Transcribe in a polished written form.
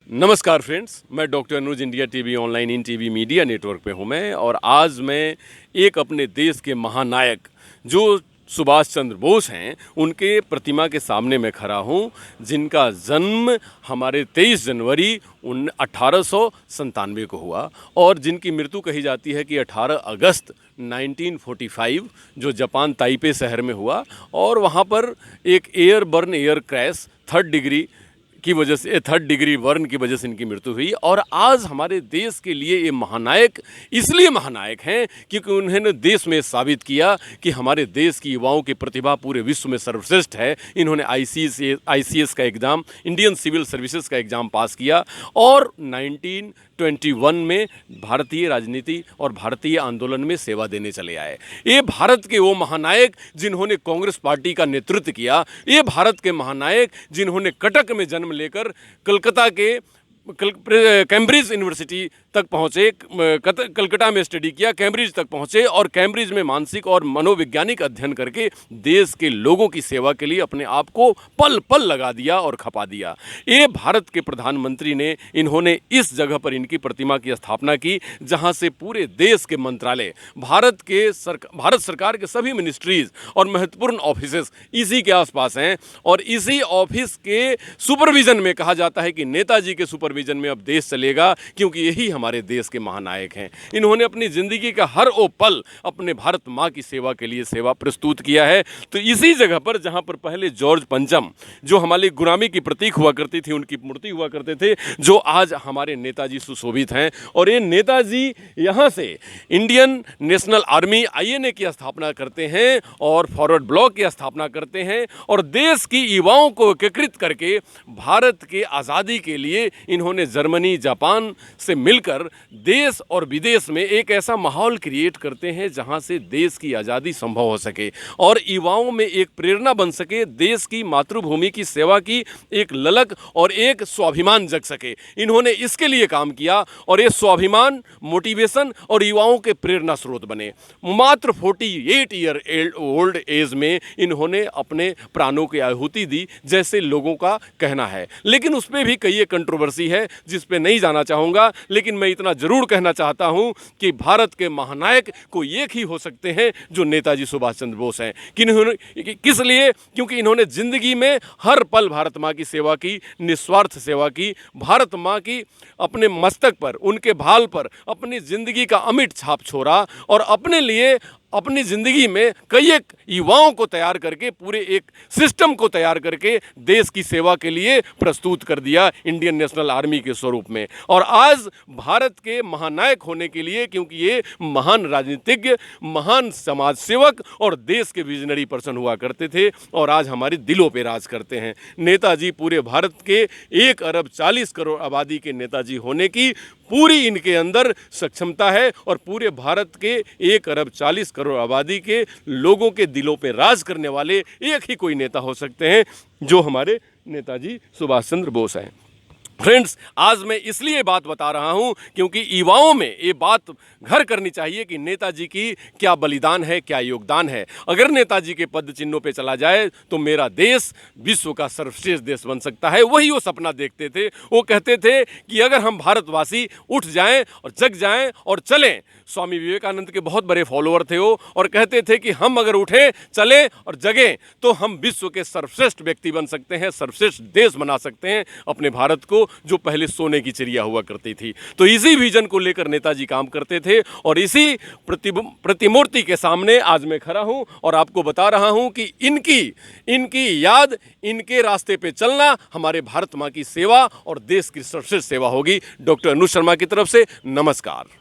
नमस्कार फ्रेंड्स, मैं doctor Anuj India TV online in TV media network पे हूँ मैं। और आज मैं एक अपने देश के महानायक जो सुभाष चंद्र बोस हैं उनके प्रतिमा के सामने मैं खड़ा हूँ, जिनका जन्म हमारे 23 जनवरी 1897 को हुआ और जिनकी मृत्यु कही जाती है कि 18 अगस्त 1945 जो जापान ताइपे शहर में हुआ। और वहाँ पर एक air crash third degree burn की वजह से इनकी मृत्यु हुई। और आज हमारे देश के लिए ये महानायक इसलिए महानायक हैं क्योंकि उन्होंने देश में साबित किया कि हमारे देश की युवाओं की प्रतिभा पूरे विश्व में सर्वश्रेष्ठ है। इन्होंने आईसीएस का एग्ज़ाम, इंडियन सिविल सर्विसेज का एग्ज़ाम पास किया और 1921 में भारतीय राजनीति और भारतीय आंदोलन में सेवा देने चले आए। ये भारत के वो महानायक जिन्होंने कांग्रेस पार्टी का नेतृत्व किया। ये भारत के महानायक जिन्होंने कटक में जन्म लेकर कलकत्ता के कैम्ब्रिज यूनिवर्सिटी तक पहुँचे, कलकत्ता में स्टडी किया, कैम्ब्रिज तक पहुँचे और कैम्ब्रिज में मानसिक और मनोवैज्ञानिक अध्ययन करके देश के लोगों की सेवा के लिए अपने आप को पल पल लगा दिया और खपा दिया। ये भारत के प्रधानमंत्री ने इन्होंने इस जगह पर इनकी प्रतिमा की स्थापना की जहां से पूरे देश के मंत्रालय, भारत सरकार के सभी मिनिस्ट्रीज और महत्वपूर्ण ऑफिसेस इसी के आसपास हैं। और इसी ऑफिस के सुपरविजन में कहा जाता है कि नेताजी के सुपरविजन में अब देश चलेगा, क्योंकि यही हमारे देश के महानायक हैं। इन्होंने अपनी ज़िंदगी का हर वो पल अपने भारत माँ की सेवा के लिए सेवा प्रस्तुत किया है। तो इसी जगह पर जहाँ पर पहले जॉर्ज पंचम जो हमारी गुलामी की प्रतीक हुआ करती थी, उनकी मूर्ति हुआ करते थे, जो आज हमारे नेताजी सुशोभित हैं। और ये नेताजी यहाँ से इंडियन नेशनल आर्मी INA की स्थापना करते हैं और फॉरवर्ड ब्लॉक की स्थापना करते हैं और देश की युवाओं को एकीकृत करके भारत के आज़ादी के लिए इन्होंने जर्मनी, जापान से मिलकर देश और विदेश में एक ऐसा माहौल क्रिएट करते हैं जहां से देश की आज़ादी संभव हो सके और युवाओं में एक प्रेरणा बन सके, देश की मातृभूमि की सेवा की एक ललक और एक स्वाभिमान जग सके। इन्होंने इसके लिए काम किया और ये स्वाभिमान, मोटिवेशन और युवाओं के प्रेरणा स्रोत बने। मात्र 48 ईयर ओल्ड एज में इन्होंने अपने प्राणों की आहुति दी, जैसे लोगों का कहना है। लेकिन उस पर भी कई कंट्रोवर्सी है जिस पे नहीं जाना चाहूँगा, लेकिन मैं इतना जरूर कहना चाहता हूँ कि भारत के महानायक को एक ही हो सकते हैं जो नेताजी सुभाष चंद्र बोस हैं। किस लिए? क्योंकि इन्होंने जिंदगी में हर पल भारत माँ की सेवा की, निस्वार्थ सेवा की। भारत माँ की अपने मस्तक पर, उनके भाल पर अपनी जिंदगी का अमिट छाप छोड़ा और अपने लिए अपनी ज़िंदगी में कई एक युवाओं को तैयार करके, पूरे एक सिस्टम को तैयार करके देश की सेवा के लिए प्रस्तुत कर दिया इंडियन नेशनल आर्मी के स्वरूप में। और आज भारत के महानायक होने के लिए, क्योंकि ये महान राजनीतिज्ञ, महान समाज सेवक और देश के विजनरी पर्सन हुआ करते थे और आज हमारे दिलों पे राज करते हैं। नेताजी पूरे भारत के 1 अरब 40 करोड़ आबादी के नेताजी होने की पूरी इनके अंदर सक्षमता है और पूरे भारत के 1 अरब 40 करोड़ आबादी के लोगों के दिलों पे राज करने वाले एक ही कोई नेता हो सकते हैं, जो हमारे नेताजी सुभाष चंद्र बोस हैं। फ्रेंड्स, आज मैं इसलिए बात बता रहा हूं क्योंकि युवाओं में ये बात घर करनी चाहिए कि नेताजी की क्या बलिदान है, क्या योगदान है। अगर नेताजी के पद चिन्हों पे चला जाए तो मेरा देश विश्व का सर्वश्रेष्ठ देश बन सकता है। वही वो सपना देखते थे। वो कहते थे कि अगर हम भारतवासी उठ जाएं और जग जाएं और चलें। स्वामी विवेकानंद के बहुत बड़े फॉलोअर थे वो, और कहते थे कि हम अगर उठें, चलें और जगें तो हम विश्व के सर्वश्रेष्ठ व्यक्ति बन सकते हैं, सर्वश्रेष्ठ देश बना सकते हैं अपने भारत को, जो पहले सोने की चिड़िया हुआ करती थी। तो इसी विजन को लेकर नेताजी काम करते थे और इसी प्रतिमूर्ति के सामने आज मैं खड़ा हूं और आपको बता रहा हूं कि इनकी याद, इनके रास्ते पे चलना हमारे भारत माँ की सेवा और देश की सर्वश्रेष्ठ सेवा होगी। डॉक्टर अनुज शर्मा की तरफ से नमस्कार।